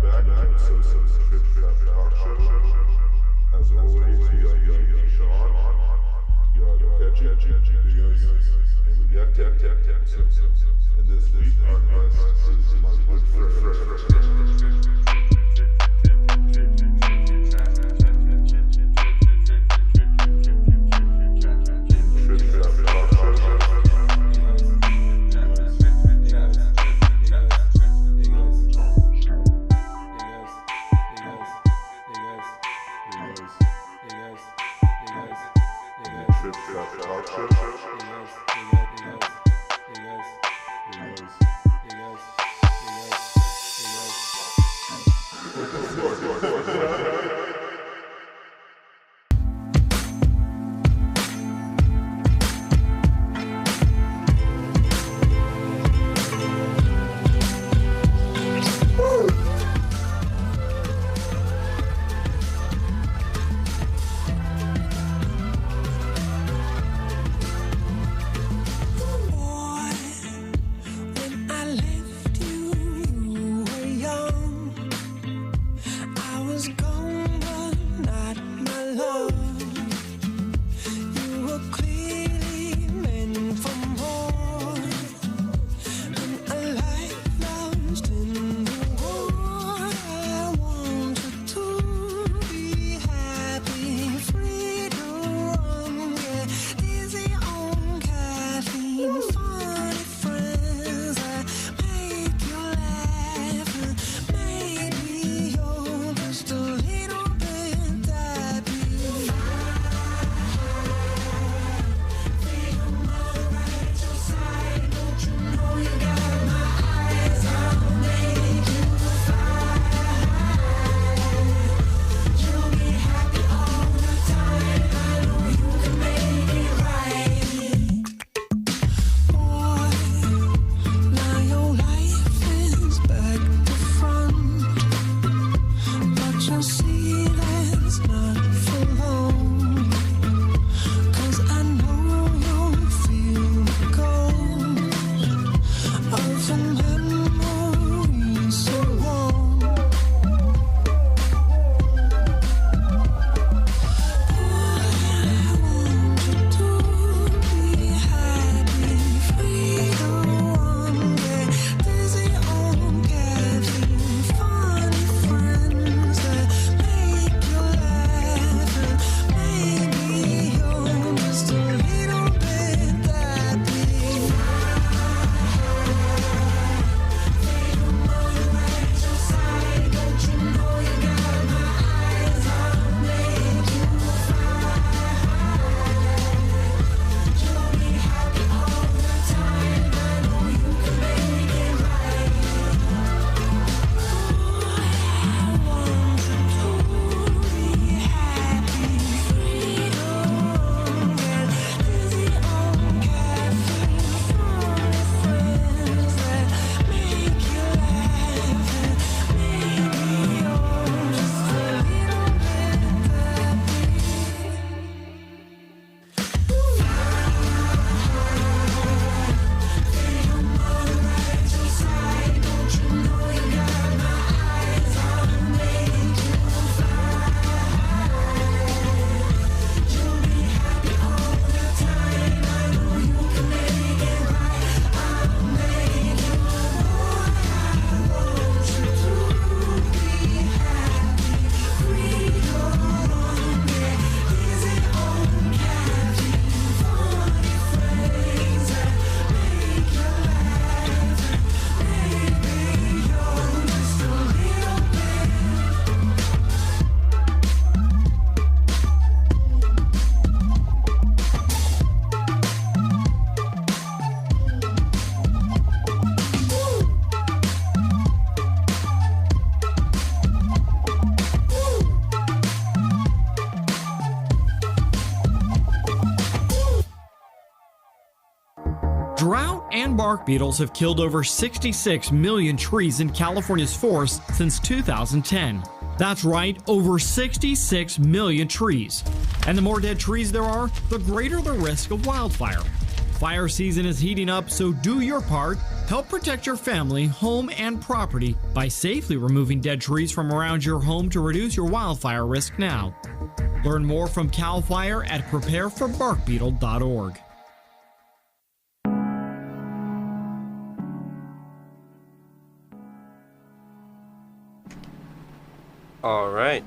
back to an episode of the Talkshow. As always, we got me, Sean, you got Ketchy, and we got Tech. And this week, our guest is my good friend. Drought and bark beetles have killed over 66 million trees in California's forests since 2010. That's right, over 66 million trees. And the more dead trees there are, the greater the risk of wildfire. Fire season is heating up, so do your part. Help protect your family, home, and property by safely removing dead trees from around your home to reduce your wildfire risk now. Learn more from CAL FIRE at prepareforbarkbeetle.org. All right.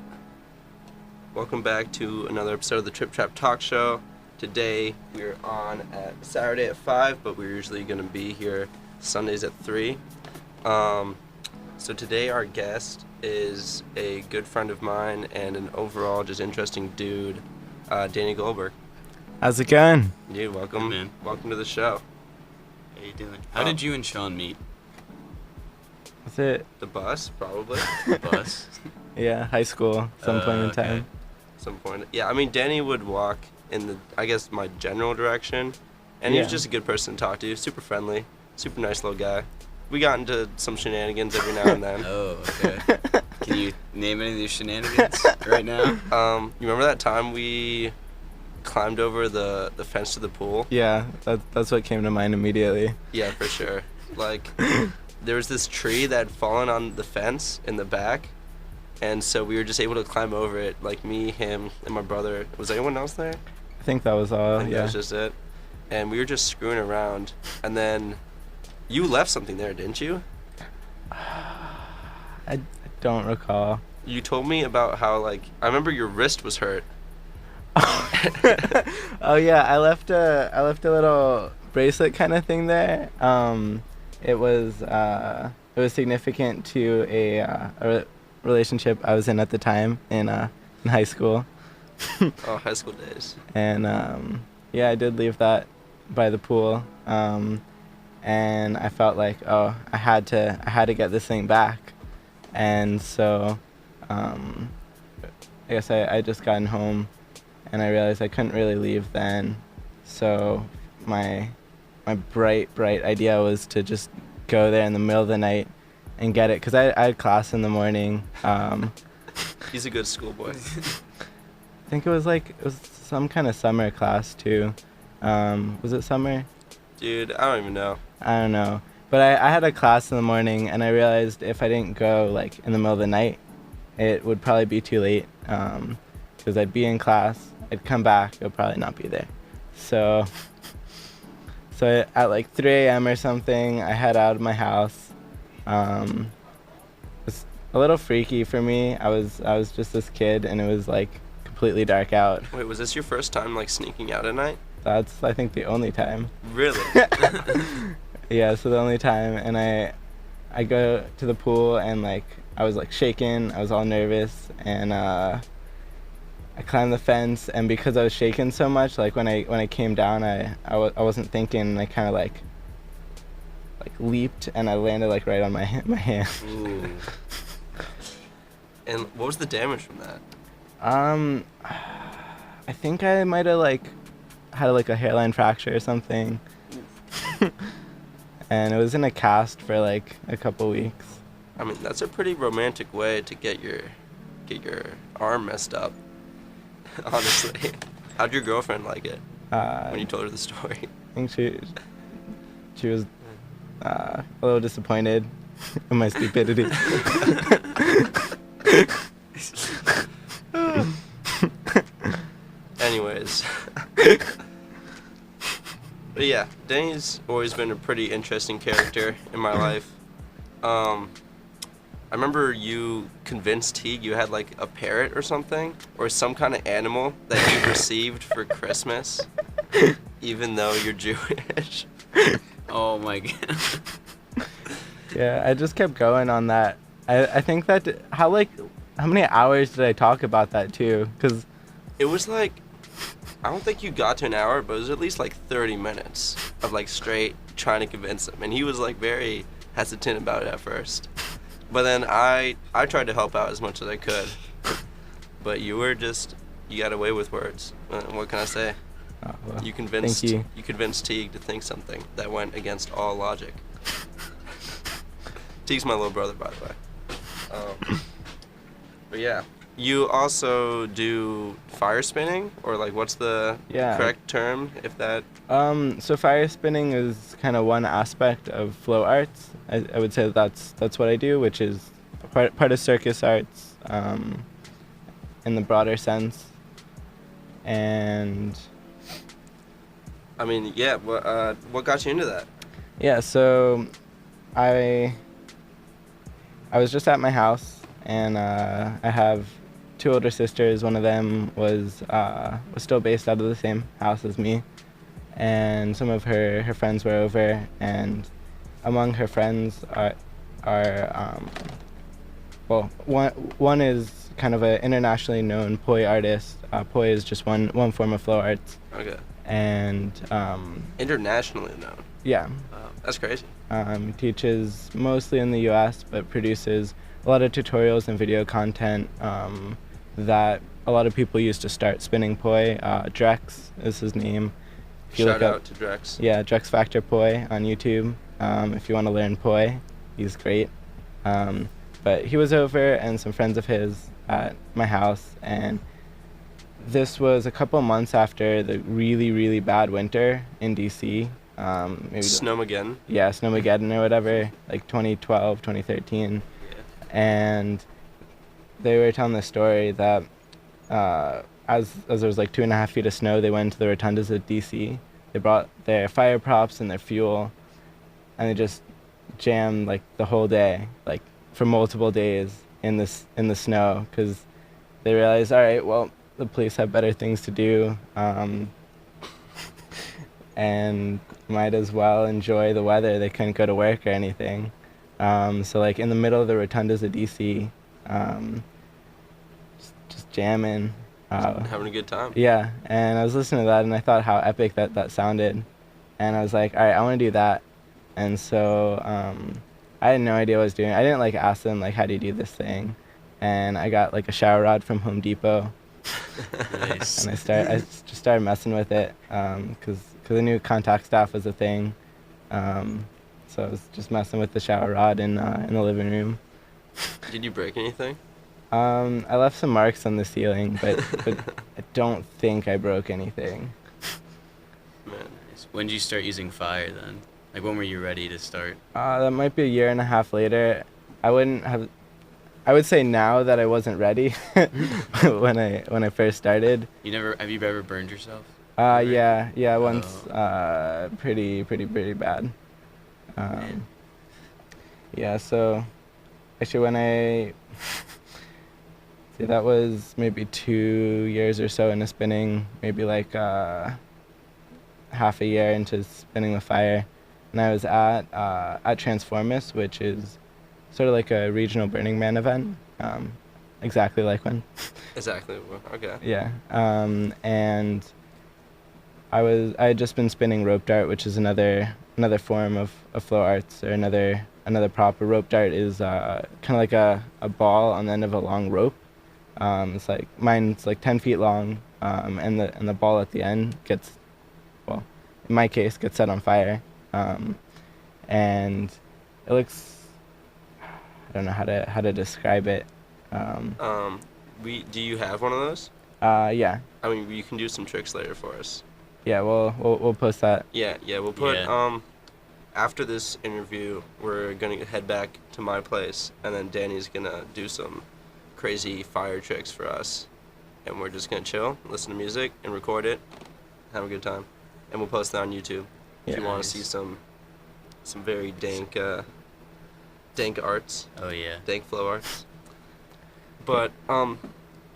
Welcome back to another episode of the Trip Trap Talk Show. Today we're on at Saturday at 5, but we're usually going to be here Sundays at 3. So today our guest is a good friend of mine and an overall just interesting dude, Danny Goldberg. How's it going? Dude, welcome. Hey, man. Welcome to the show. How you doing? How did you and Sean meet? What's it? The bus, probably. Bus? Yeah, high school, some point in okay. time. Some point. Yeah, I mean, Danny would walk in the, I guess, my general direction, and he was Yeah. just a good person to talk to. Super friendly, super nice little guy. We got into some shenanigans every now and then. Oh, okay. Can you name any of these shenanigans right now? You remember that time we climbed over the fence to the pool? Yeah, that's what came to mind immediately. Yeah, for sure. Like, there was this tree that had fallen on the fence in the back, and so we were just able to climb over it, like me, him, and my brother. Was anyone else there? I think that was all, I think that yeah. was just it. And we were just screwing around, and then you left something there, didn't you? I don't recall. You told me about how, like, I remember your wrist was hurt. Oh yeah, I left a little bracelet kind of thing there. It was significant to a relationship I was in at the time in high school. Oh, high school days. And yeah, I did leave that by the pool. And I felt like, oh, I had to get this thing back. And so I guess I just gotten home and I realized I couldn't really leave then. So my bright idea was to just go there in the middle of the night and get it, because I had class in the morning. He's a good schoolboy. I think it was some kind of summer class too. Was it summer? Dude, I don't even know. I don't know. But I had a class in the morning, and I realized if I didn't go like in the middle of the night, it would probably be too late. Because I'd be in class, I'd come back, it would probably not be there. So at like 3 a.m. or something, I head out of my house. It's a little freaky for me. I was just this kid, and it was like completely dark out. Wait, was this your first time, like, sneaking out at night? That's, I think, the only time. Really? Yeah, so the only time, and I go to the pool, and like I was like shaking, I was all nervous, and I climbed the fence, and because I was shaking so much, like when I came down, I wasn't thinking, and I kind of like leaped, and I landed like right on my hand. Ooh. And what was the damage from that? I think I might have like had like a hairline fracture or something. And it was in a cast for like a couple weeks. I mean, that's a pretty romantic way to get your arm messed up. Honestly. How'd your girlfriend like it when you told her the story? I think she was a little disappointed in my stupidity. Anyways. But yeah, Danny's always been a pretty interesting character in my life. I remember you convinced Teague you had like a parrot or something, or some kind of animal that you received for Christmas, even though you're Jewish. Oh my god. Yeah, I just kept going on that. I think that how many hours did I talk about that too? Because It was like, I don't think you got to an hour, but it was at least like 30 minutes of like straight trying to convince him, and he was like very hesitant about it at first. But then I tried to help out as much as I could. But you got away with words. What can I say? well, You convinced thank you. convinced Teague to think something that went against all logic. Teague's my little brother, by the way. But yeah, You also do fire spinning, or like what's the Yeah. correct term if that? So fire spinning is kind of one aspect of flow arts. I would say that's what I do, which is part of circus arts, in the broader sense. And I mean, yeah. What got you into that? yeah, so I was just at my house, and I have two older sisters. One of them was still based out of the same house as me, and some of her friends were over, and among her friends are well, one is kind of an internationally known poi artist. Poi is just one form of flow arts, Okay. and Internationally known. yeah. That's crazy. He teaches mostly in the U.S., but produces a lot of tutorials and video content that a lot of people use to start spinning poi. Drex is his name. If you Shout look up- out to Drex. Yeah, Drex Factor Poi on YouTube. If you want to learn poi, he's great. But he was over, and some friends of his at my house, and this was a couple months after the really, really bad winter in DC. Maybe Snowmageddon. yeah, Snowmageddon or whatever, like 2012, 2013. Yeah. And they were telling the story that as there was like 2.5 feet of snow, they went to the rotundas of DC. They brought their fire props and their fuel, and they just jammed like the whole day, like for multiple days in the snow, because they realized, all right, well, the police have better things to do, and might as well enjoy the weather. They couldn't go to work or anything. So like in the middle of the rotundas of DC, just jamming. Having a good time. Yeah, and I was listening to that, and I thought how epic that sounded. And I was like, all right, I want to do that. And so I had no idea what I was doing. I didn't like ask them, like, how do you do this thing? And I got like a shower rod from Home Depot. Nice. And I just started messing with it, because I knew contact staff was a thing. So I was just messing with the shower rod in the living room. Did you break anything? I left some marks on the ceiling, but I don't think I broke anything. Man. Nice. When did you start using fire then? Like when were you ready to start? That might be a year and a half later. I would say now that I wasn't ready when I first started. Have you ever burned yourself? Yeah, once, pretty bad. Yeah, so actually when see, that was maybe 2 years or so into spinning, maybe like half a year into spinning with fire, and I was at Transformus, which is sort of like a regional Burning Man event, exactly like one. Exactly. Okay. Yeah, and I had just been spinning rope dart, which is another form of flow arts, or another prop. A rope dart is kind of like a ball on the end of a long rope. It's like mine's like 10 feet long, and the ball at the end gets, well, in my case, gets set on fire, and it looks, I don't know how to describe it. Do you have one of those? Yeah. I mean, you can do some tricks later for us. Yeah, we'll post that. Yeah, we'll put, Yeah. After this interview, we're gonna head back to my place, and then Danny's gonna do some crazy fire tricks for us, and we're just gonna chill, listen to music, and record it, have a good time, and we'll post that on YouTube if Yeah. you want to Nice. see some very dank arts, Oh yeah. dank flow arts. But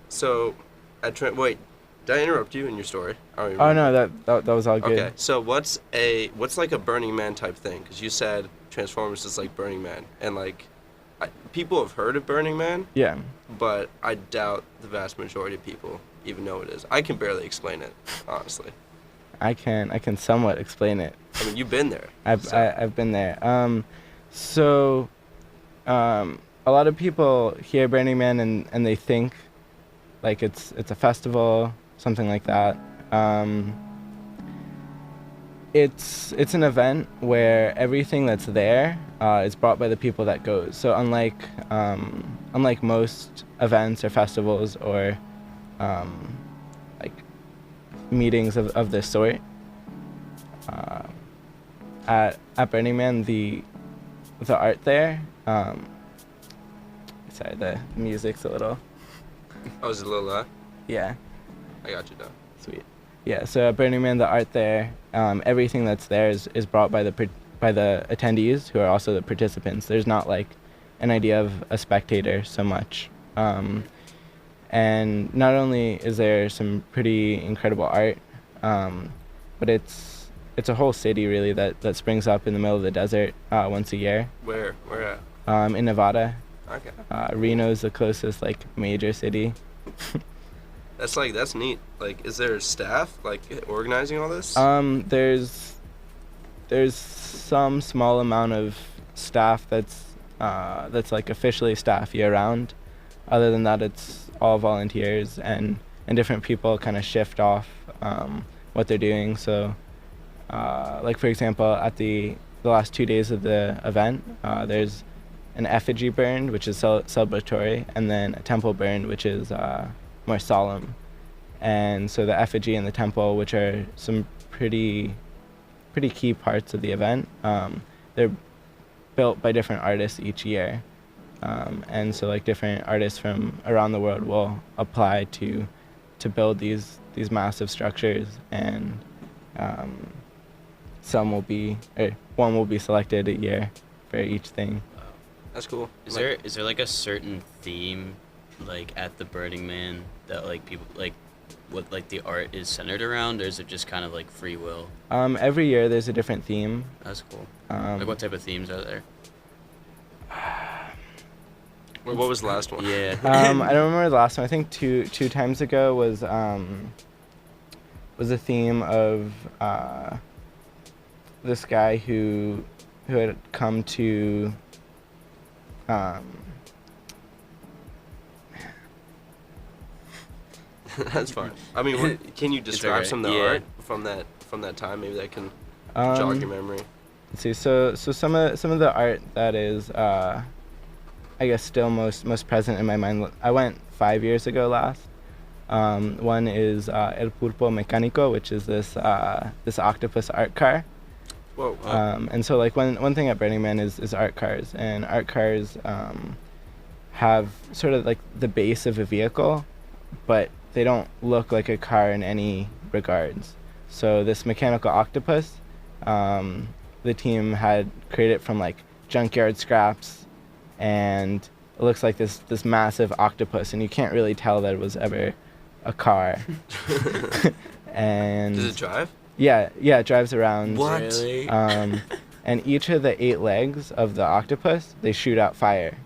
so wait, did I interrupt you in your story? I don't Oh remember. no, that was all good. Okay, so what's like a Burning Man type thing? Because you said Transformers is like Burning Man, and like people have heard of Burning Man, Yeah. but I doubt the vast majority of people even know what it is. I can barely explain it, honestly. I can somewhat explain it. I mean, you've been there. I've been there. So a lot of people hear Burning Man and they think like it's a festival, something like that. It's an event where everything that's there is brought by the people that goes. So unlike most events or festivals or like meetings of this sort, at Burning Man, the art there. Sorry, the music's a little. Oh, is it a little loud? Yeah. I got you now. Sweet. Yeah. So at Burning Man, the art there, everything that's there is brought by the attendees who are also the participants. There's not like an idea of a spectator so much. And not only is there some pretty incredible art, but it's a whole city really that springs up in the middle of the desert once a year. Where at? In Nevada. Okay. Reno's the closest like major city. That's neat. Like, is there staff like organizing all this? There's some small amount of staff that's like officially staff year round. Other than that, it's all volunteers and different people kind of shift off what they're doing. So, like for example, at the last 2 days of the event, there's an effigy burned, which is celebratory, and then a temple burned, which is more solemn. And so the effigy and the temple, which are some pretty key parts of the event, they're built by different artists each year. And so like different artists from around the world will apply to build these massive structures, and one will be selected a year for each thing. That's cool. Is there like a certain theme like at the Burning Man that like people like what like the art is centered around, or is it just kind of like free will? Every year there's a different theme. That's cool. Like what type of themes are there? What was the last one? Yeah. I don't remember the last one. I think two times ago was a theme of this guy who had come to That's fine. I mean, can you describe alright. some of the Yeah. art from that time? Maybe that can jog your memory. Let's see. So some of the art that is I guess still most present in my mind. I went 5 years ago last. One is El Pulpo Mecánico, which is this octopus art car. Whoa. And so like one thing at Burning Man is art cars, and art cars have sort of like the base of a vehicle, but they don't look like a car in any regards. So this mechanical octopus, the team had created from like junkyard scraps, and it looks like this massive octopus, and you can't really tell that it was ever a car. And Does it drive? Yeah, it drives around. What? Really? And each of the 8 legs of the octopus, they shoot out fire.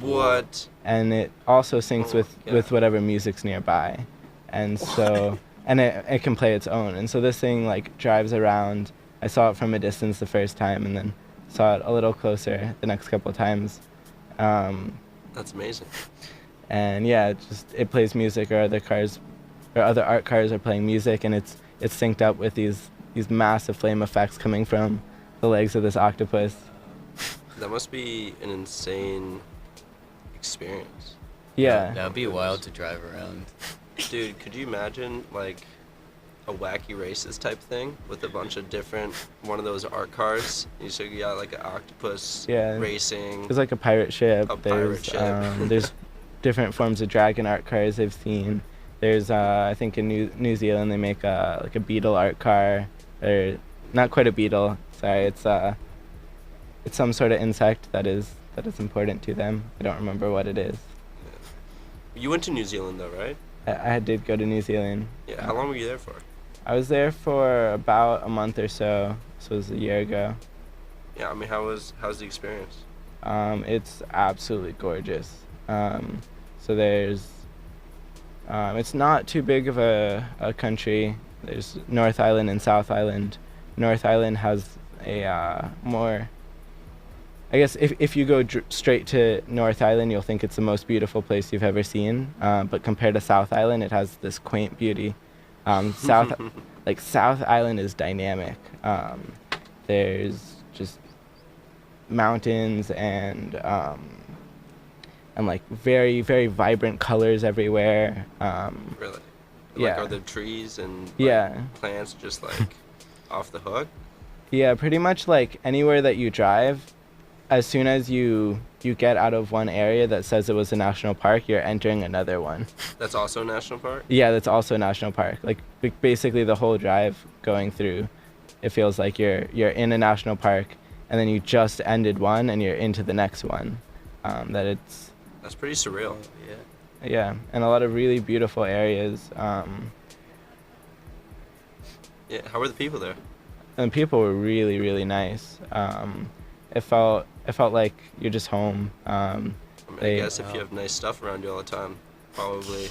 What? And it also syncs Oh, yeah. with whatever music's nearby. And so, and it can play its own. And so this thing like drives around. I saw it from a distance the first time, and then saw it a little closer the next couple of times. That's amazing. And yeah, it plays music, or other art cars are playing music, and it's synced up with these massive flame effects coming from the legs of this octopus. That must be an insane experience. Yeah. That would be wild to drive around. Dude, could you imagine like a wacky races type thing with a bunch of different one of those art cars? So you got like an octopus racing. There's like a pirate ship. A pirate ship. There's different forms of dragon art cars I've seen. There's I think in New Zealand they make like a beetle art car, or not quite a beetle. Sorry, it's some sort of insect that is important to them. I don't remember what it is. You went to New Zealand though, right? I did go to New Zealand. Yeah. How long were you there for? I was there for about a month or so. This was a year ago. Yeah. I mean, how's the experience? It's absolutely gorgeous. So there's it's not too big of a country. There's North Island and South Island. North Island has a more, I guess if you go straight to North Island, you'll think it's the most beautiful place you've ever seen. But compared to South Island, it has this quaint beauty. like South Island is dynamic. There's just mountains and like very, very vibrant colors everywhere. Really? Like, Yeah. are there trees and like, Yeah. plants just like off the hook? Yeah, pretty much like anywhere that you drive, as soon as you get out of one area that says it was a national park, you're entering another one. That's also a national park? Yeah, that's also a national park. Like basically the whole drive going through, it feels like you're in a national park, and then you just ended one and you're into the next one. That's pretty surreal. Yeah. Yeah, and a lot of really beautiful areas. Yeah. How were the people there? And people were really, really nice. It felt like you're just home. I mean, I guess if you have nice stuff around you all the time, probably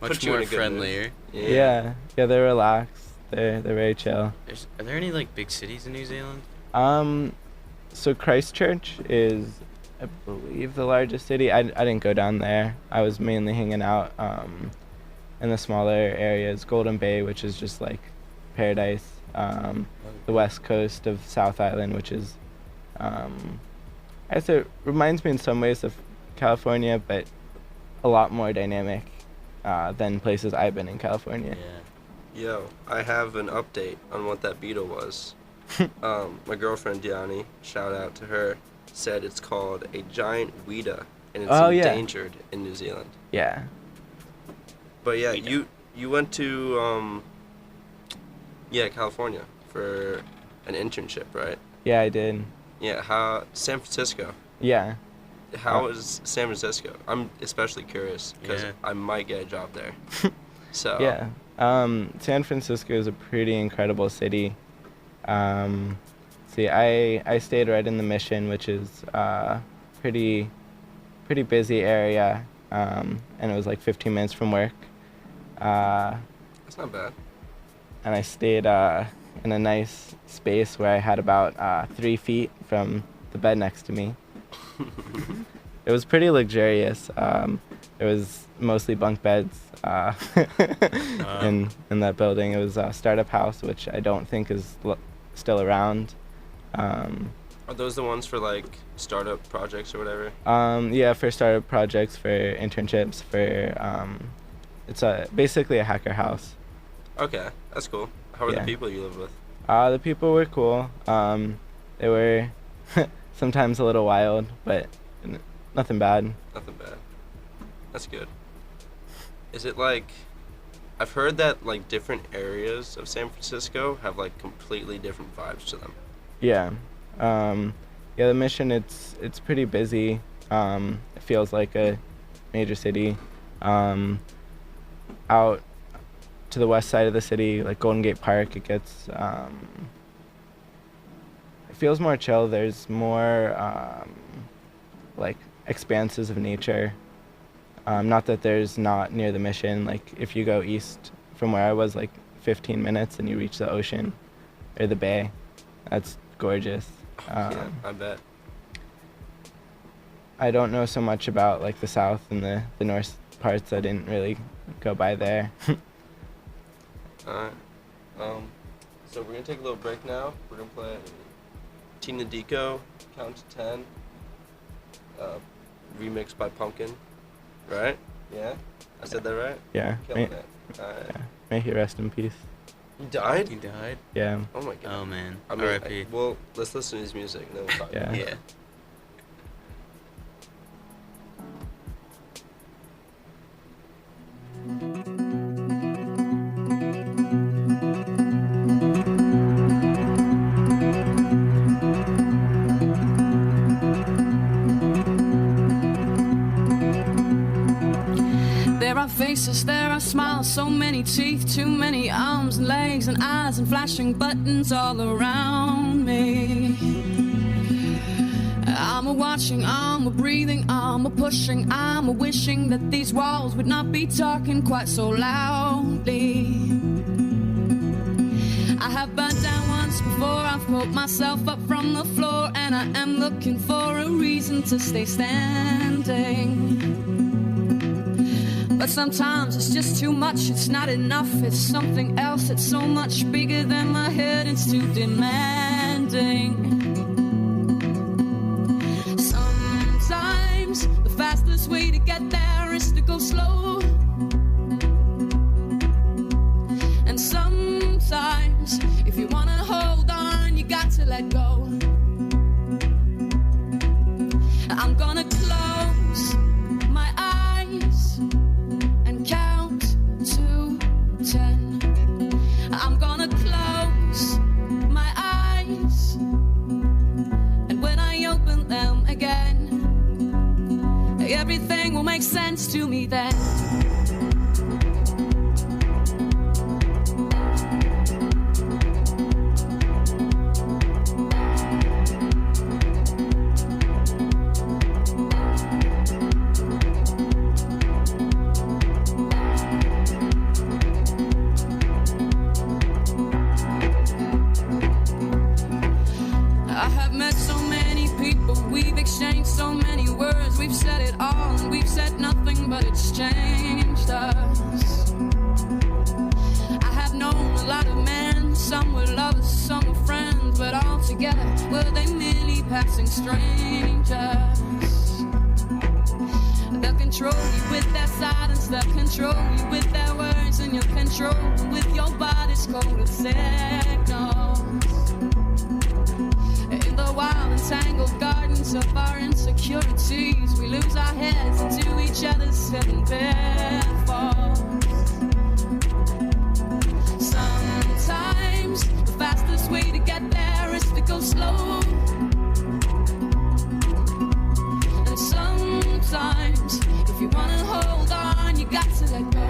Much put you in more a good friendlier. mood. Yeah, they're relaxed. They're very chill. Are there any like big cities in New Zealand? So Christchurch is, I believe, the largest city. I didn't go down there. I was mainly hanging out in the smaller areas. Golden Bay, which is just like paradise. The west coast of South Island, which is, I guess it reminds me in some ways of California, but a lot more dynamic than places I've been in California. Yeah. Yo, I have an update on what that beetle was. My girlfriend Diani, shout out to her, said it's called a giant weta, and it's endangered in New Zealand. Yeah. But yeah, you went to California for an internship, right? Yeah, I did. Yeah, San Francisco. Yeah. How is San Francisco? I'm especially curious because Yeah. I might get a job there. So Yeah. San Francisco is a pretty incredible city. I stayed right in the Mission, which is pretty busy area, and it was like 15 minutes from work. that's not bad. And I stayed in a nice space where I had about 3 feet from the bed next to me. It was pretty luxurious. It was mostly bunk beds in that building. It was a startup house, which I don't think is still around. Are those the ones for like startup projects or whatever? Yeah, for startup projects, for internships, it's basically a hacker house. Okay, that's cool. How are Yeah. the people you live with? The people were cool. They were sometimes a little wild, but nothing bad. Nothing bad. That's good. Is it like, I've heard that like different areas of San Francisco have like completely different vibes to them. Yeah. The Mission, it's pretty busy. It feels like a major city. Out to the west side of the city, like Golden Gate Park, it gets, it feels more chill. There's more, like, expanses of nature. Not that there's not near the Mission. Like, if you go east from where I was, like, 15 minutes and you reach the ocean or the bay, that's gorgeous. Yeah, I bet. I don't know so much about, like, the south and the north parts. I didn't really go by there. Alright. So we're gonna take a little break now. We're gonna play Tina Dico, Count to 10, remixed by Pumpkin. Right? Yeah? I said that right? Yeah. Killing it. Alright. May he rest in peace. You died? He died? Yeah. Oh my god. Oh man. I mean, R.I.P. well, let's listen to his music and then we'll talk. Yeah. Yeah. There are faces, there are smiles, so many teeth, too many arms and legs and eyes and flashing buttons all around me. I'm a watching, I'm a breathing, I'm a pushing, I'm a wishing that these walls would not be talking quite so loudly. I have burnt down once before, I've pulled myself up from the floor, and I am looking for a reason to stay standing. But But sometimes it's just too much, it's not enough, it's something else, it's so much bigger than my head, it's too demanding. Sometimes the fastest way to get there is to go slow. And sometimes if you wanna hold on, you got to let go. I'm gonna close my eyes and count to 10. I'm gonna close my eyes, and when I open them again, everything will make sense to me then. So many words, we've said it all, and we've said nothing, but it's changed us. I have known a lot of men, some were lovers, some were friends, but all together, were they merely passing strangers? They'll control you with their silence, they'll control you with their words, and you'll control them with your body's coded signals. In the wild and tangled gardens of our insecurities, we lose our heads into each other's hidden pitfalls. Sometimes the fastest way to get there is to go slow. And sometimes if you wanna hold on, you got to let go.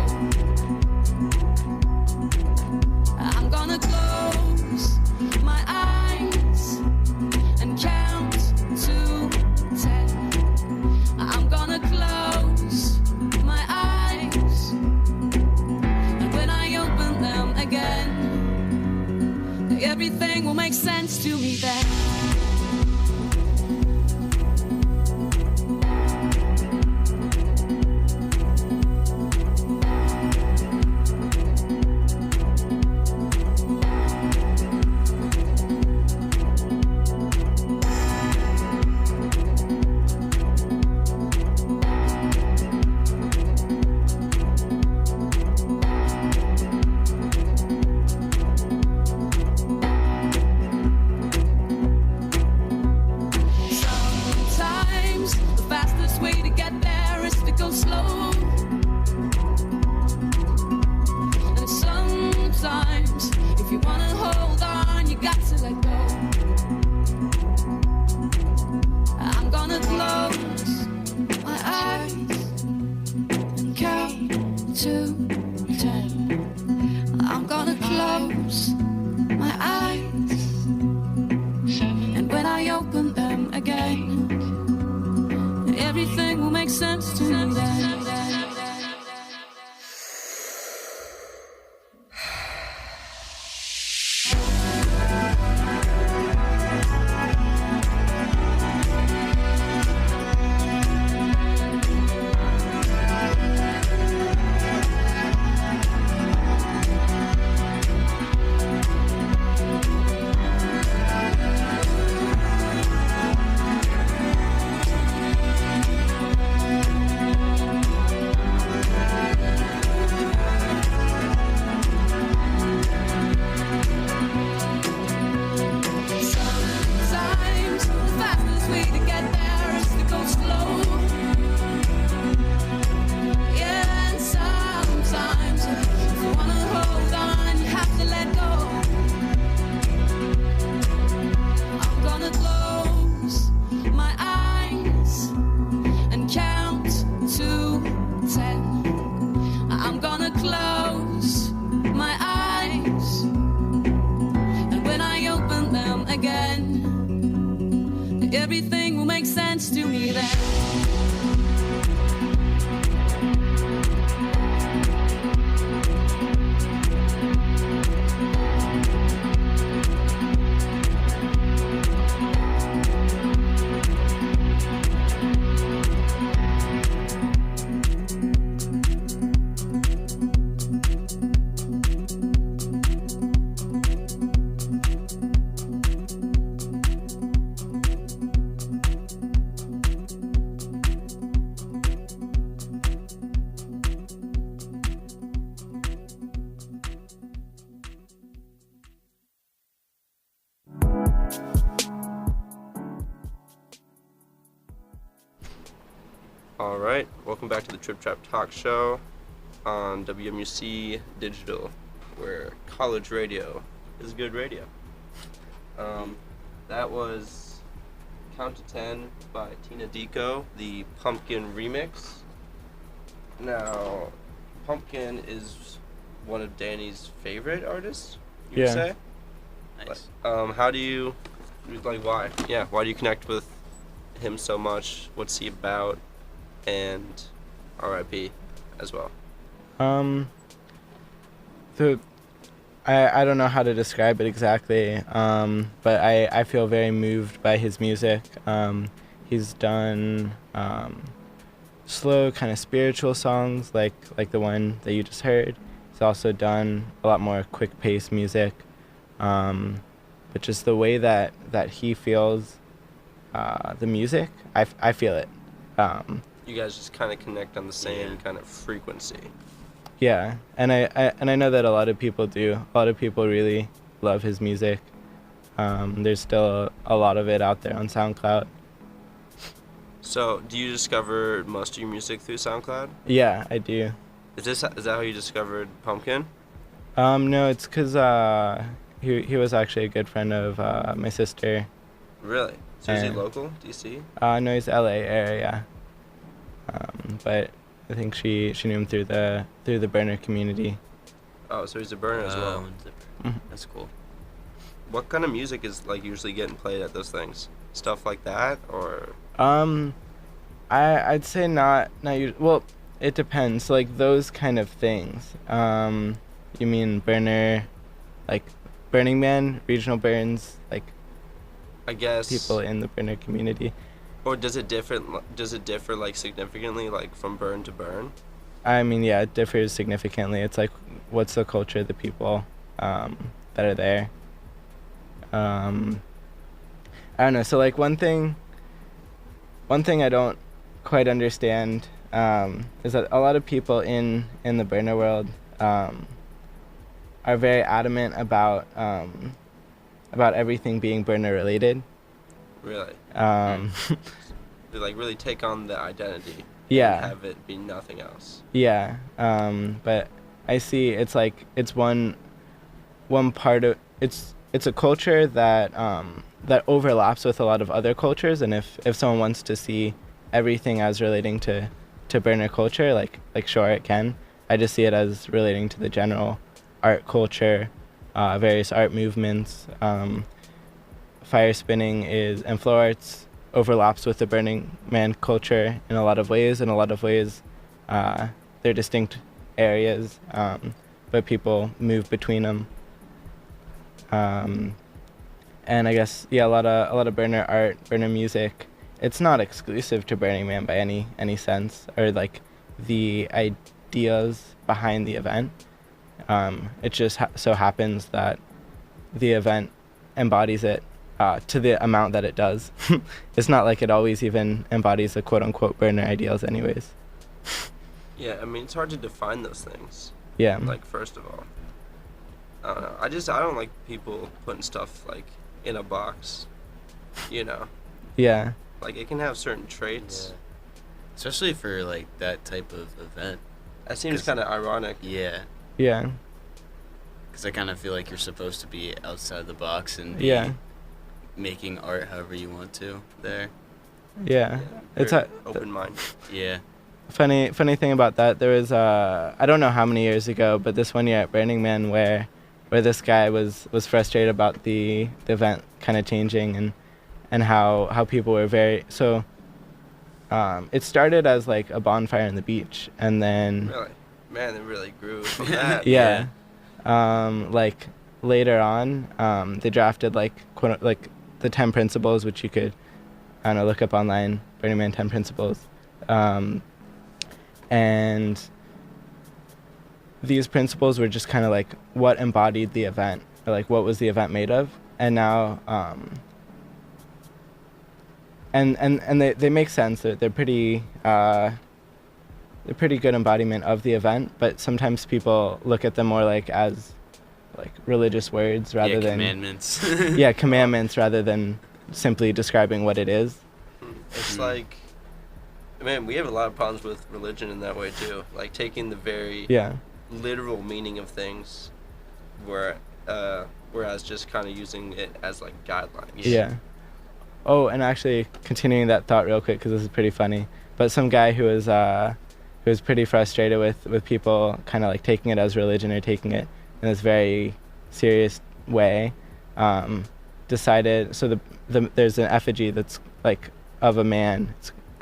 I'm gonna close my eyes and count to 10. I'm gonna close my eyes, and when I open them again, everything will make sense to me then. Everything will make sense to me then. All right, welcome back to the Trip Trap Talk Show on WMUC Digital, where college radio is good radio. That was Count to 10 by Tina Dico, the Pumpkin remix. Now, Pumpkin is one of Danny's favorite artists, you would say? Nice. How do you, like, why? Yeah, why do you connect with him so much? What's he about? And R.I.P. as well. I don't know how to describe it exactly, but I feel very moved by his music. He's done slow, kind of spiritual songs like the one that you just heard. He's also done a lot more quick-paced music, but just the way that he feels the music, I feel it. You guys just kind of connect on the same kind of frequency. Yeah, and I know that a lot of people do. A lot of people really love his music. There's still a lot of it out there on SoundCloud. So, do you discover most of your music through SoundCloud? Yeah, I do. Is that how you discovered Pumpkin? No, it's because he was actually a good friend of my sister. Really? So is he local, DC? No, he's LA area. But I think she knew him through the burner community. Oh, so he's a burner as well. That's cool. What kind of music is like usually getting played at those things? Stuff like that, or? I'd say not well, it depends. Like those kind of things. You mean burner, like Burning Man, regional burns, like I guess people in the burner community. Or does it differ like significantly, like from burn to burn? I mean, yeah, it differs significantly. It's like, what's the culture of the people that are there? I don't know. So like one thing I don't quite understand is that a lot of people in the burner world are very adamant about everything being burner related. Really? They like really take on the identity. Yeah. And have it be nothing else. Yeah. But I see it's like it's one part of it's a culture that that overlaps with a lot of other cultures, and if someone wants to see everything as relating to burner culture, like sure it can. I just see it as relating to the general art culture, various art movements. Fire spinning and flow arts overlaps with the Burning Man culture in a lot of ways. In a lot of ways, they're distinct areas, but people move between them. And I guess a lot of burner art, burner music. It's not exclusive to Burning Man by any sense, or like the ideas behind the event. It just so happens that the event embodies it to the amount that it does. It's not like it always even embodies the quote-unquote burner ideals anyways. Yeah, I mean, it's hard to define those things. Yeah. Like, first of all, I don't know. I don't like people putting stuff, like, in a box, you know? Yeah. Like, it can have certain traits. Yeah. Especially for, like, that type of event. That seems kind of ironic. Yeah. Yeah. Because I kind of feel like you're supposed to be outside the box and be making art however you want to there. Yeah. It's open mind. Yeah. Funny thing about that, there was I don't know how many years ago, but this one year at Burning Man where this guy was frustrated about the event kind of changing and how people were very so. It started as like a bonfire on the beach, and then Really, man, it really grew from that. yeah. Like later on, they drafted like the 10 principles, which you could, I don't know, look up online, Burning Man 10 principles. And these principles were just kind of like what embodied the event, or like what was the event made of. And now, and they make sense. They're pretty good embodiment of the event, but sometimes people look at them more like as like religious words rather than commandments. commandments rather than simply describing what it is. It's like, Man, we have a lot of problems with religion in that way too. Like taking the very Yeah. literal meaning of things, whereas just kind of using it as like guidelines. Yeah. Oh, and actually continuing that thought real quick because this is pretty funny. But some guy who was pretty frustrated with people kind of like taking it as religion or taking it in this very serious way, decided. So there's an effigy that's like of a man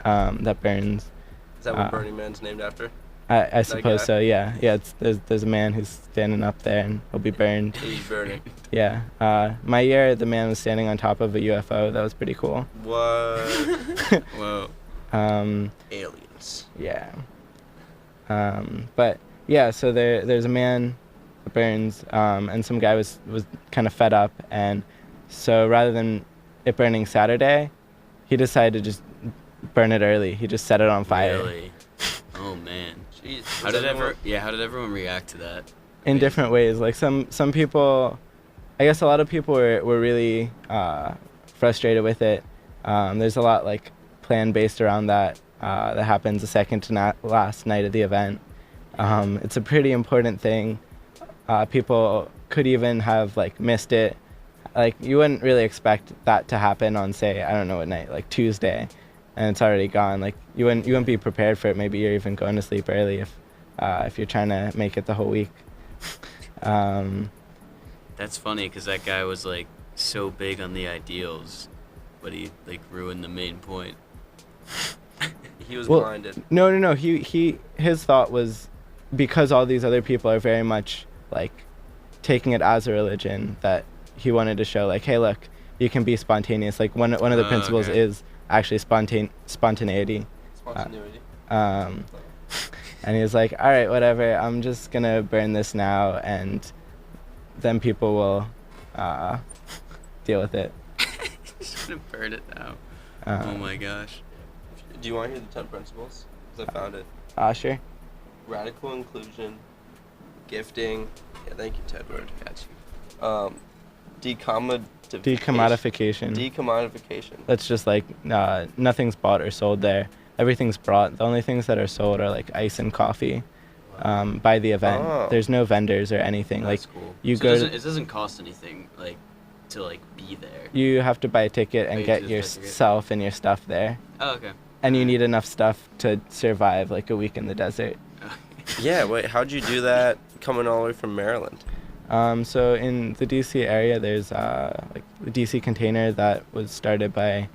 that burns. Is that what Burning Man's named after? I suppose guy? so. Yeah. Yeah. There's a man who's standing up there and he'll be burned. He's burning. Yeah. My year, the man was standing on top of a UFO. That was pretty cool. What? Whoa. Aliens. Yeah. But yeah, so there's a man that burns, and some guy was kind of fed up, and so rather than it burning Saturday, he decided to just burn it early. He just set it on fire. Really? Oh man. Jeez. How did everyone react to that? In different ways. Like some people, I guess a lot of people were really frustrated with it. There's a lot like plan based around that happens the second to last night of the event. It's a pretty important thing. People could even have like missed it. Like you wouldn't really expect that to happen on, say, I don't know what night, like Tuesday, and it's already gone. Like you wouldn't be prepared for it. Maybe you're even going to sleep early if you're trying to make it the whole week. That's funny because that guy was like so big on the ideals, but he like ruined the main point. He was blinded. No. His thought was because all these other people are very much like taking it as a religion that he wanted to show like, hey, look, you can be spontaneous. Like one of the principles okay. is actually spontaneity. Spontaneity. And he was like, all right, whatever. I'm just gonna burn this now, and then people will deal with it. Just gonna burn it now. Oh my gosh. Do you want to hear the 10 principles? Because I found it. Sure. Radical inclusion, gifting. Yeah, thank you, Tedward. Got you. Decommodification. Decommodification. That's just like nothing's bought or sold there. Everything's brought. The only things that are sold are like ice and coffee by the event. Oh. There's no vendors or anything. That's like cool. you So go. it doesn't cost anything like to like be there. You have to buy a ticket and you get just buy a ticket? yourself and your stuff there. Oh, okay. And you need enough stuff to survive like a week in the desert. Yeah, wait, how'd you do that coming all the way from Maryland? So in the DC area, there's like the DC container that was started by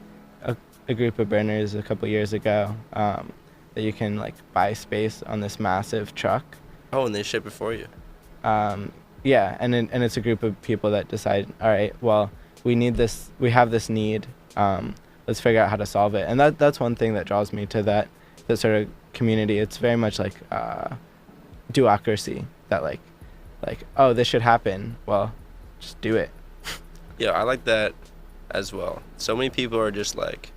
a group of burners a couple years ago. That you can like buy space on this massive truck. Oh, and they ship it for you. Yeah, and it's a group of people that decide, all right, well, we need this, we have this need. Let's figure out how to solve it. And that's one thing that draws me to that sort of community. It's very much like duocracy. That like, oh, this should happen. Well, just do it. Yeah, I like that as well. So many people are just like,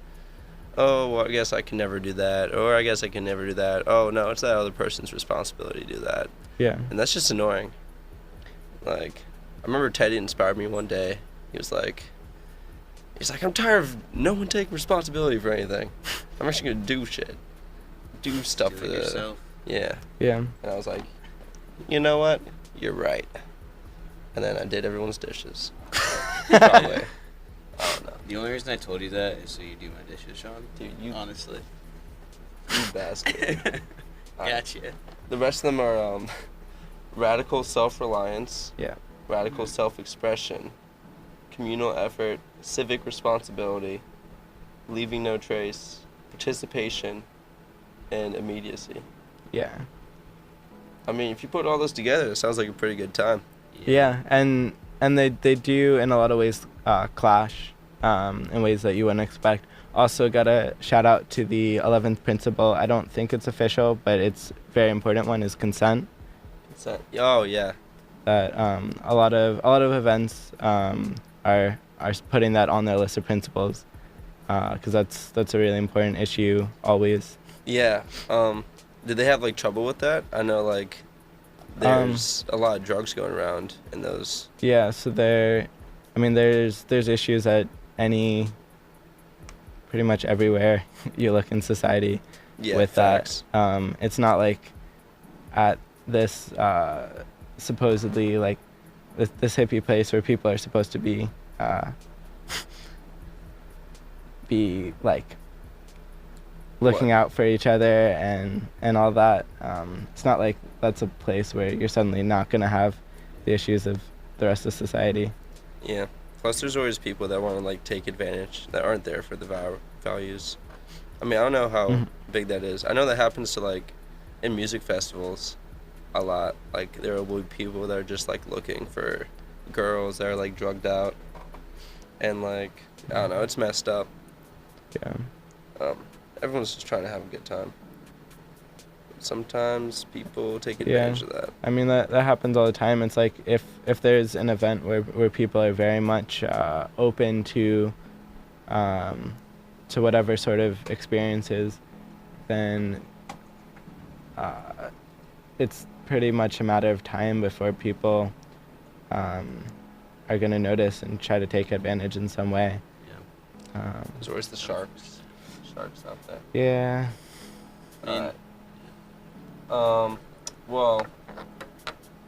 oh, well, I guess I can never do that, or I guess I can never do that. Oh, no, it's that other person's responsibility to do that. Yeah. And that's just annoying. Like, I remember Teddy inspired me one day. He's like, I'm tired of no one taking responsibility for anything. I'm actually gonna do shit, do stuff Do for it the. yourself. Yeah. Yeah. And I was like, you know what? You're right. And then I did everyone's dishes. Probably. I don't know. The only reason I told you that is so you do my dishes, Sean. Dude, you Honestly. bastard. Gotcha. The rest of them are radical self-reliance, Yeah. radical self-expression, communal effort, civic responsibility, leaving no trace, participation, and immediacy. Yeah. I mean, if you put all those together, it sounds like a pretty good time. Yeah, and they do in a lot of ways clash in ways that you wouldn't expect. Also, gotta shout out to the 11th principle. I don't think it's official, but it's a very important one. Is consent. Consent. Oh yeah. That a lot of events are putting that on their list of principles because that's a really important issue always. Yeah. Did they have like trouble with that? I know like there's a lot of drugs going around in those. Yeah, so there's issues at pretty much everywhere you look in society. with facts. that. It's not like at this supposedly like this hippie place where people are supposed to be like looking out for each other and all that. It's not like that's a place where you're suddenly not going to have the issues of the rest of society. Yeah. Plus, there's always people that want to like take advantage that aren't there for the values. I mean, I don't know how big that is. I know that happens to like in music festivals a lot. Like there will be people that are just like looking for girls that are like drugged out, and like I don't know, it's messed up. Yeah. Everyone's just trying to have a good time. Sometimes people take advantage of that. I mean, that happens all the time. It's like if there's an event where people are very much open to whatever sort of experiences, then it's pretty much a matter of time before people are going to notice and try to take advantage in some way. Yeah. There's always the sharks out there. Yeah. Well,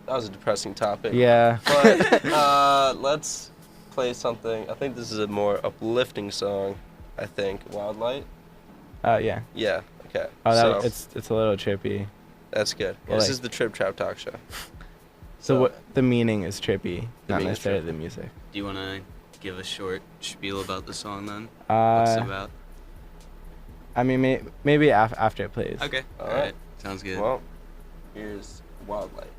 that was a depressing topic. Yeah. But let's play something. I think this is a more uplifting song. I think Wildlight. Yeah. Yeah. Okay. Oh, it's a little trippy. That's good. Yeah, Well, this like- is the Trip Trap Talk Show. So what the meaning is trippy, not meaning is necessarily trippy. the music. Do you want to give a short spiel about the song then? What's it about? I mean, maybe after it plays. Okay. All All right. right. Sounds good. Well, here's Wildlight.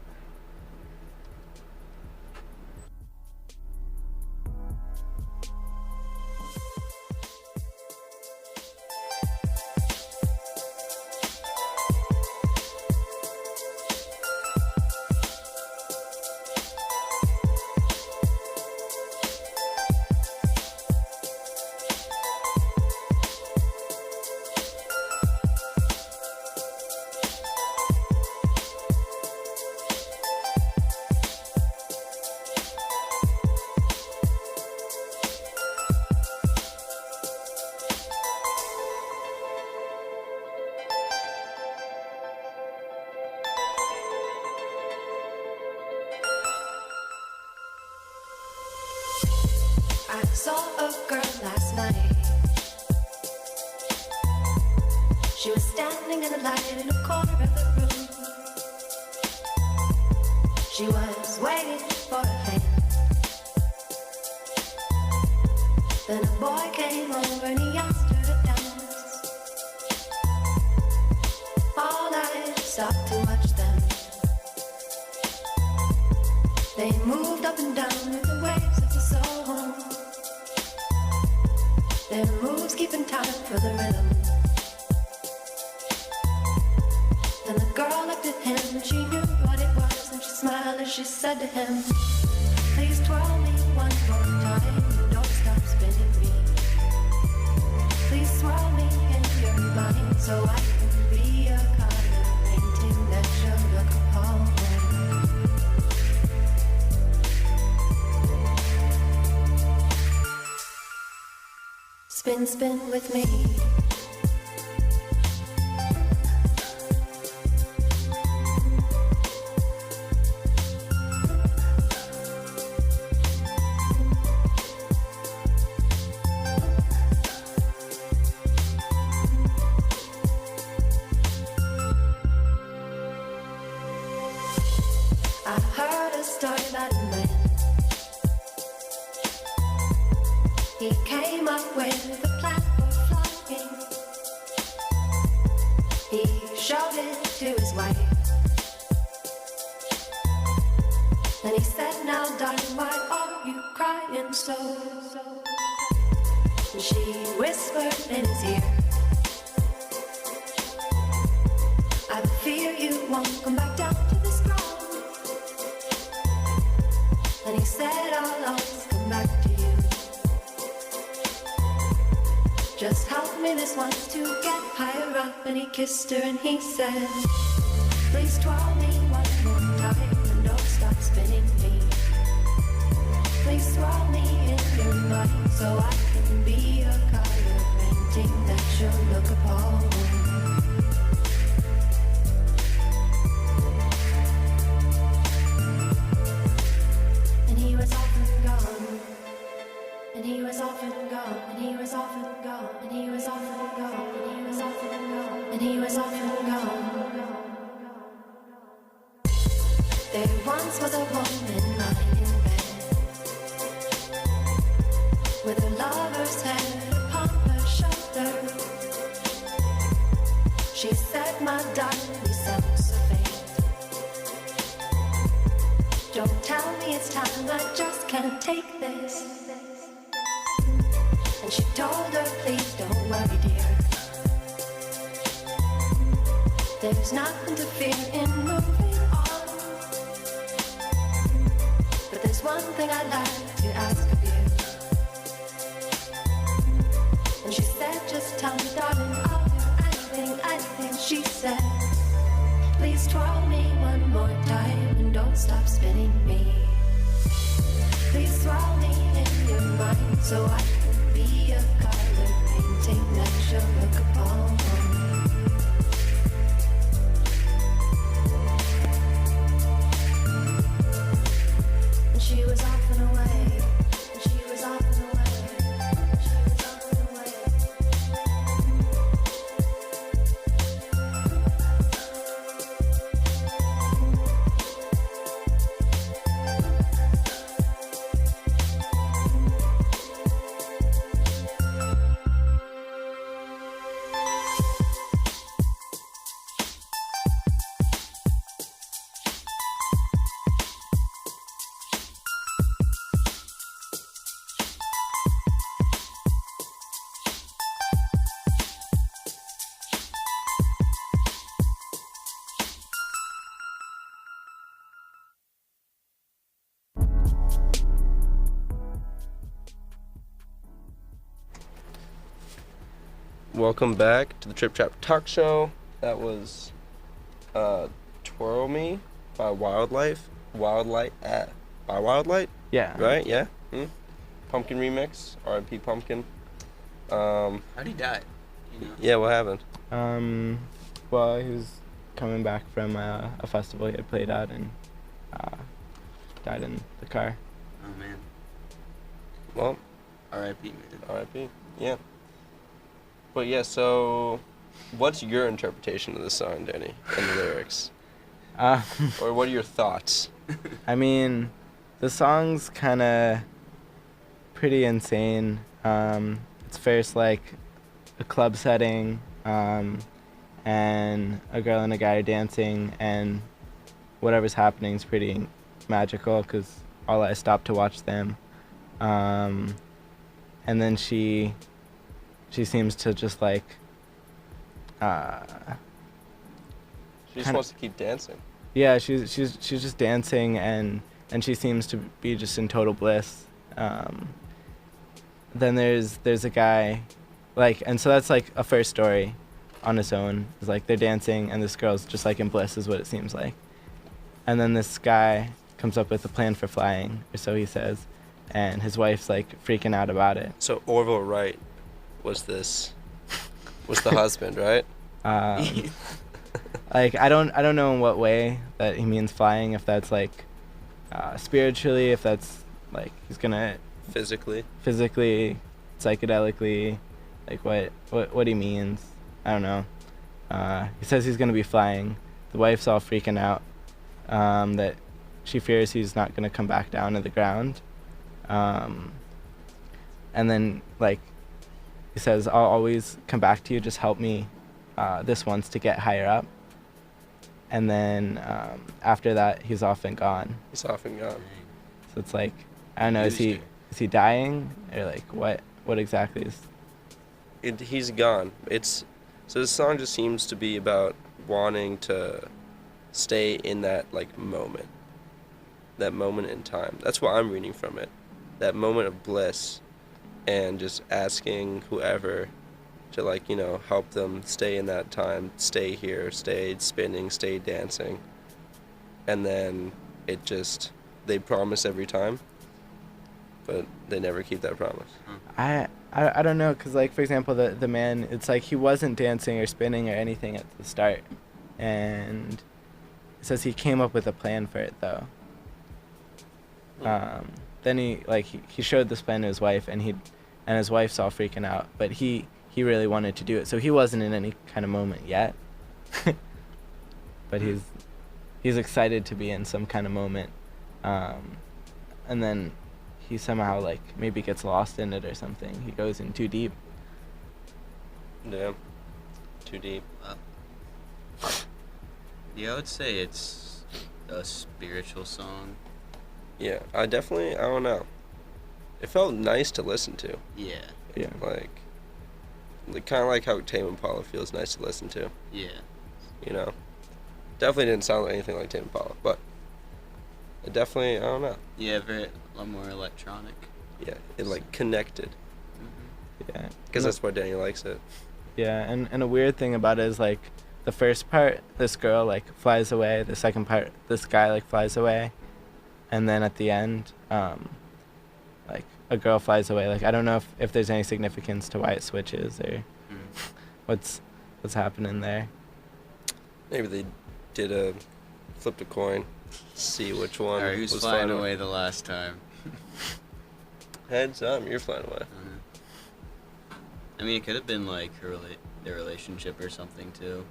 I saw a girl last night. She was standing in the light in a corner of the room. She was waiting for a hand. Then a boy came over and he asked her to dance. All eyes stopped to watch them. They moved up and down with the waves of the song. Their moves keeping time for the rhythm. Then the girl looked at him and she knew what it was. And she smiled as she said to him, please twirl me one more time and don't stop spinning me. Please swirl me in your mind so I can be a color painting that you'll look upon. Spin, spin with me. I heard a story about a man. He came up with a plan for flying. He showed it to his wife. Then he said, now darling, why are you crying so? And she whispered in his ear, I fear you won't come back down to this ground. And he said, I'll always come back to you. Just help me this once to get higher up. And he kissed her and he said, please twirl me one more time and don't stop spinning me. Please swirl me in your mind so I can be a color painting that you'll look upon. once was a woman lying in bed with her lover's head upon her shoulder. She said, my darling, you sound so faint. Don't tell me it's time, I just can't take this. And she told her, please don't worry, dear. There's nothing to fear in moving on. But there's one thing I'd like to ask of you. And she said, just tell me, darling, I'll do anything, anything. She said, please twirl me one more time and don't stop spinning me. Please swirl me in your mind so I can be a color painting that you'll look upon. And she was off and away, and she was off and away, and she was off and away. Welcome back to the Trip Trap Talk Show. That was Twirl Me by Wildlife. By Wildlight? Yeah. Right? Yeah? Pumpkin remix. R.I.P. Pumpkin. How'd he die? You know? Yeah, what happened? Well, he was coming back from a festival he had played at and died in the car. Oh man. Well, R.I.P. man. R.I.P. Yeah. But yeah, so what's your interpretation of the song, Danny, and the lyrics? Or what are your thoughts? I mean, the song's kind of pretty insane. It's first like a club setting, and a girl and a guy are dancing, and whatever's happening is pretty magical because all I stopped to watch them. And then she seems to just like She just wants to keep dancing. yeah, she's just dancing and she seems to be just in total bliss. Then there's a guy, like, and so that's like a first story on its own. It's like they're dancing and this girl's just like in bliss is what it seems like. And then this guy comes up with a plan for flying, or so he says, and his wife's like freaking out about it. So Orville Wright was the husband, right? Like I don't know in what way that he means flying, if that's like spiritually, if that's like he's gonna Physically, psychedelically, like what he means. I don't know. He says he's gonna be flying. The wife's all freaking out that she fears he's not gonna come back down to the ground. And then like he says, I'll always come back to you, just help me this once to get higher up. And then after that, he's off and gone. he's off and gone. So it's like, I don't know, is he dying, or like what exactly is? He's gone. So this song just seems to be about wanting to stay in that like moment in time. That's what I'm reading from it. That moment of bliss, and just asking whoever to, like, you know, help them stay in that time, stay here, stay spinning, stay dancing. And then they promise every time, but they never keep that promise. I don't know, because like for example the man, it's like he wasn't dancing or spinning or anything at the start, and it says he came up with a plan for it though. Then he showed this plan to his wife, and his wife's all freaking out, but he really wanted to do it, so he wasn't in any kind of moment yet. But he's he's excited to be in some kind of moment, and then he somehow like maybe gets lost in it or something. He goes in too deep. Yeah. Too deep. Yeah, I would say it's a spiritual song. Yeah, I don't know. It felt nice to listen to. Yeah. Yeah. Like kind of like how Tame Impala feels nice to listen to. Yeah. You know? Definitely didn't sound like anything like Tame Impala, but it definitely, I don't know. Yeah, a lot more electronic. Yeah, it like connected. Yeah. Because that's why Daniel likes it. Yeah, and a weird thing about it is like the first part, this girl like flies away. The second part, this guy like flies away, and then at the end, like a girl flies away. Like I don't know if there's any significance to why it switches or what's happening there. Maybe they flipped a coin, see which one Alright, who's was flying away the last time? Heads up, you're flying away. I mean, it could have been like their relationship or something too.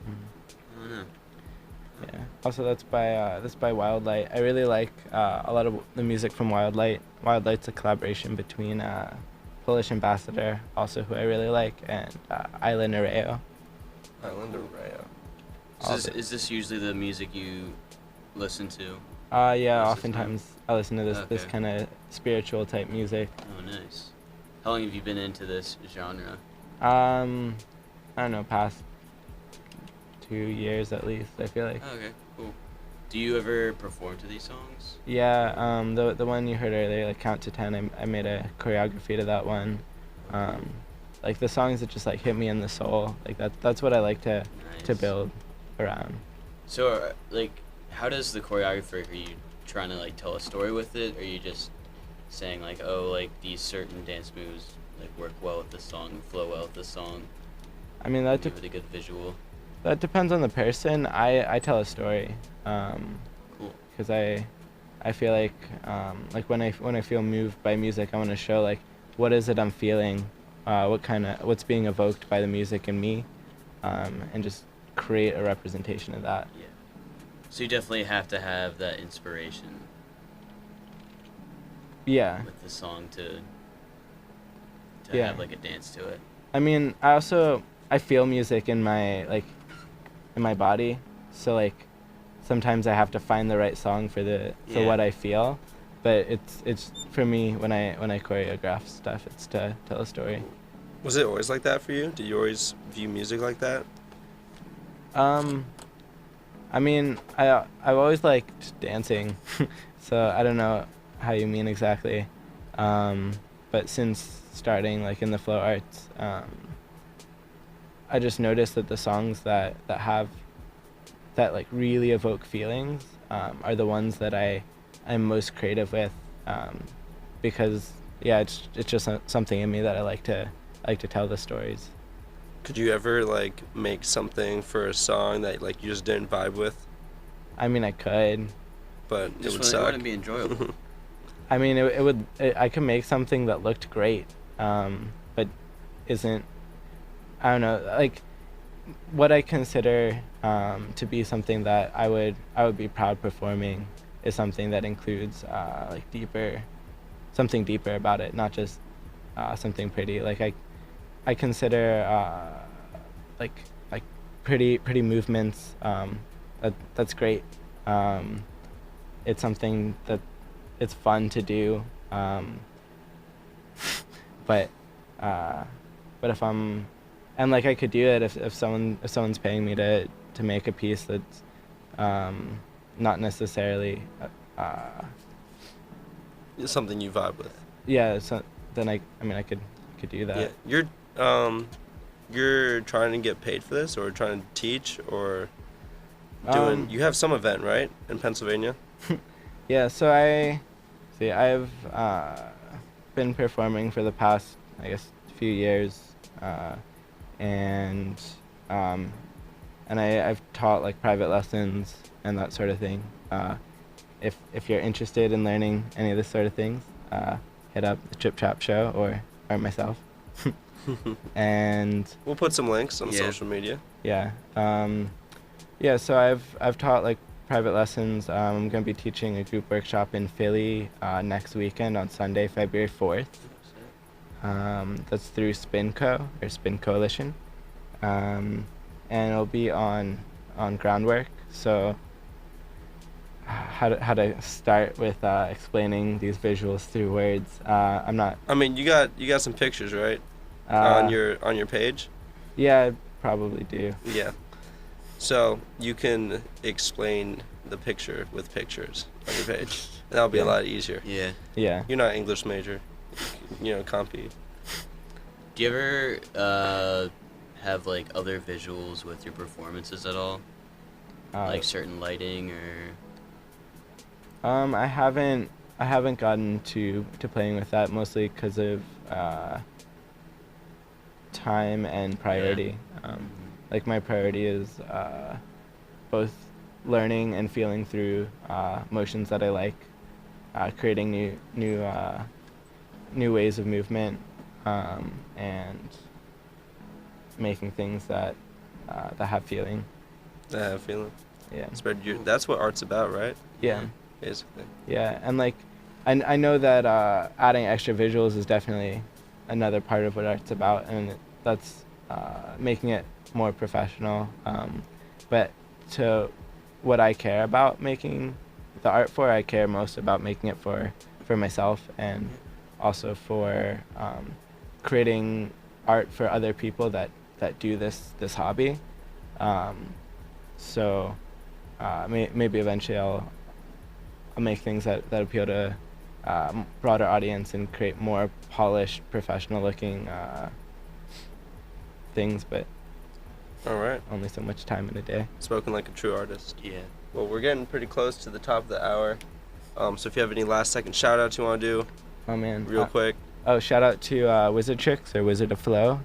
I don't know. Yeah. Also, that's by Wildlight. I really like a lot of the music from Wildlight. Wildlight's a collaboration between Polish Ambassador, also who I really like, and Isla Nereo. Island Arrayo. So is this usually the music you listen to? Yeah. Most of the time? Oftentimes I listen to this Okay. kind of spiritual type music. Oh, nice. How long have you been into this genre? I don't know, past 2 years at least. I feel like. Oh, okay, cool. Do you ever perform to these songs? Yeah, the one you heard earlier, like Count to 10, I made a choreography to that one. Like the songs that just like hit me in the soul, like that's what I like to Nice. build around. So, like, how does the choreography? Are you trying to like tell a story with it, or are you just saying like, oh, like these certain dance moves like work well with the song, flow well with the song? I mean that Give it a good visual. that depends on the person. I tell a story, Cool. because I feel like when I feel moved by music, I want to show like what is it I'm feeling, what's being evoked by the music in me, and just create a representation of that. Yeah. So you definitely have to have that inspiration Yeah. with the song to Yeah. have like a dance to it. I mean, I feel music in my body, so like sometimes I have to find the right song for Yeah. what I feel, but it's for me when I choreograph stuff, it's to tell a story. Was it always like that for you? Did you always view music like that? I mean, I've always liked dancing, so I don't know how you mean exactly, but since starting like in the flow arts, I just noticed that the songs that like really evoke feelings are the ones that I'm most creative with, because yeah, it's just something in me that I like to tell the stories. Could you ever like make something for a song that like you just didn't vibe with, I mean, I could. but it Just would it suck? wouldn't be enjoyable. I mean, I could make something that looked great, but isn't. I don't know, like what I consider to be something that I would be proud performing is something that includes like something deeper about it, not just something pretty. Like I consider like pretty movements. That's great. It's something that it's fun to do. But if I'm, and like I could do it if someone's paying me to make a piece that's not necessarily Something you vibe with. yeah, so then I mean I could do that. Yeah, you're trying to get paid for this, or trying to teach, or doing. You have some event, right, in Pennsylvania? Yeah, so I've been performing for the past, I guess, few years, and I've taught like private lessons and that sort of thing. If you're interested in learning any of this sort of things, hit up the Trip Trap Show or myself. And We'll put some links on Yeah. social media. yeah, so I've taught like private lessons. I'm going to be teaching a group workshop in Philly next weekend on Sunday, February 4th. That's through Spinco, or Spin Coalition. And it'll be on groundwork. So how to start with explaining these visuals through words. I'm not... I mean, you got some pictures, right? On your page? Yeah, I probably do. Yeah. So you can explain the picture with pictures on your page. That'll be a lot easier. Yeah. Yeah. You're not English major. Compy. Do you ever have like other visuals with your performances at all? Like certain lighting or? I haven't gotten to playing with that, mostly because of time and priority. Like my priority is both learning and feeling through motions that I like, creating new ways of movement, and making things that have feeling. That have feeling. Yeah. That's what art's about, right? Yeah. Basically. Yeah, and like, I know that adding extra visuals is definitely another part of what art's about, and that's making it more professional. But to what I care about making the art for, I care most about making it for myself, and also for creating art for other people that do this hobby. So maybe eventually I'll make things that appeal to broader audience and create more polished, professional looking things, but all right, only so much time in a day. Spoken like a true artist. Yeah. Well, we're getting pretty close to the top of the hour. So if you have any last second shout outs you want to do, oh man, real quick. Oh, shout out to Wizard Tricks or Wizard of Flow.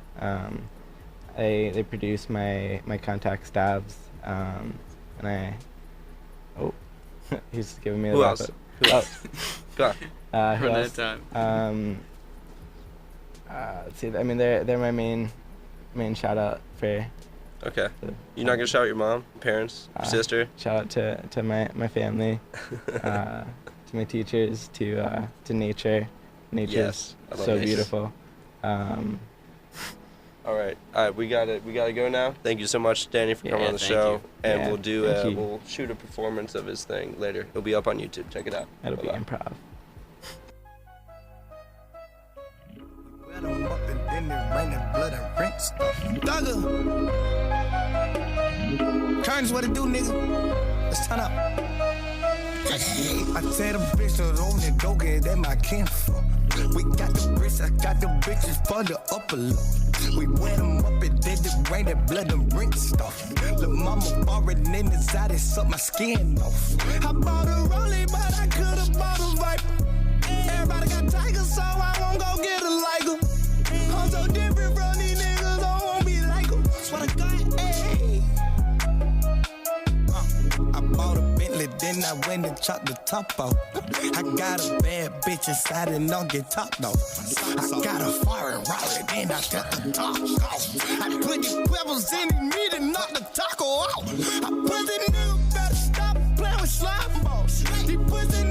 They produce my contact stabs, and he's giving me a Who else? Go on. who Run else? that time. Let's see. I mean, they're my main shout out for. Okay. You're not gonna shout out your mom, parents, your sister? Shout out to my family, to my teachers, to nature. Nature's Yes, I love so nature. beautiful. All right, we gotta go now. Thank you so much, Danny, for coming Yeah, on the thank show. you. And Yeah, thank you. we'll shoot a performance of his thing later. It'll be up on YouTube. Check it out. It'll be Bye-bye. improv. Wet 'em up and then it rain and blood and rent stuff. Thugger. Turns what it do, nigga. Let's turn up. I tell the bitch to own the dope, get that my kinfolk. We got the bricks, I got the bitches for the upper load. We wet 'em up and then it rain and blood and rent stuff. Look, mama foreign in the side, it suck my skin off. I bought a Rollie, but I could've bought a Viper. Everybody got tigers, so I won't go get a Liger. I'm so different from these niggas, I won't be like 'em. Swear to God, ayy. I bought a Bentley, then I went and chopped the top off. I got a bad bitch inside and don't get topped off. I got a foreign Raleigh, then I got the top off. I put the pebbles in the meat and knock the taco out. I put the nigga better stop playing with slime balls. These pussy